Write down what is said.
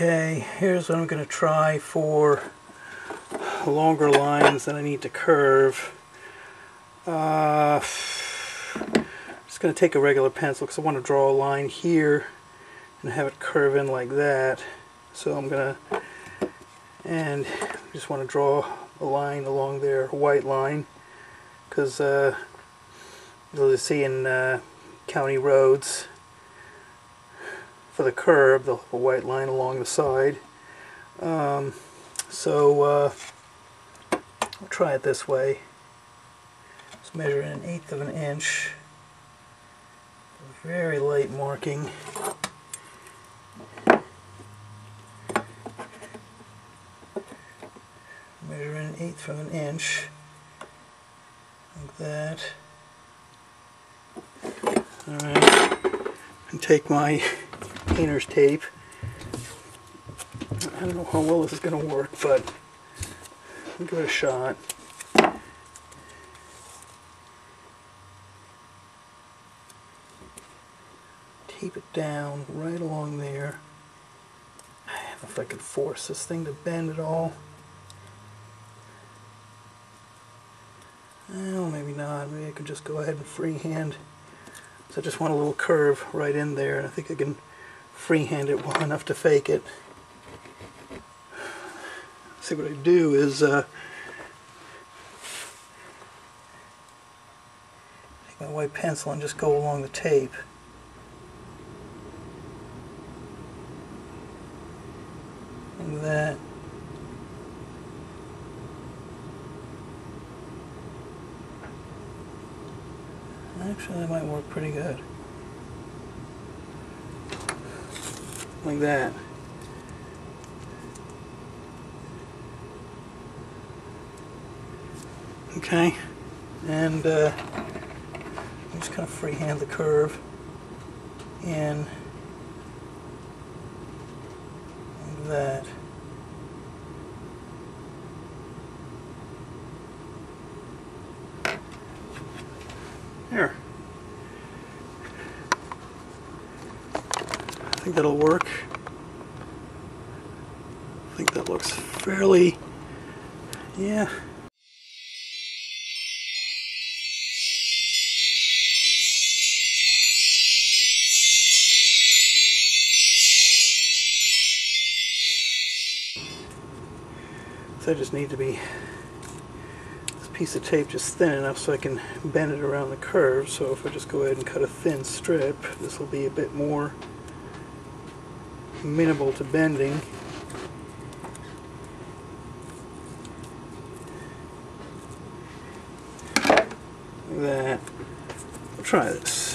Okay, here's what I'm going to try for longer lines that I need to curve. Just going to take a regular pencil because I want to draw a line here and have it curve in like that. So I'm going to, and just want to draw a line along there, a white line, because you'll see in county roads for the curb, the white line along the side. So I'll try it this way. Just measure in 1/8 of an inch. Very light marking. Measure in 1/8 of an inch. Like that. Alright. And take my painter's tape. I don't know how well this is going to work, but I'll give it a shot. Tape it down right along there. I don't know if I can force this thing to bend at all. Well, maybe not. Maybe I can just go ahead and freehand. So I just want a little curve right in there, and I think I can freehand it well enough to fake it. See, what I do is take my white pencil and just go along the tape. Like that. Actually, that might work pretty good. Like that. Okay, and I'm just kind of freehand the curve in like that. There. I think that'll work. I think that looks fairly, yeah. So I just need to be this piece of tape just thin enough so I can bend it around the curve. So if I just go ahead and cut a thin strip, this will be a bit more amenable to bending. Like that. I'll try this.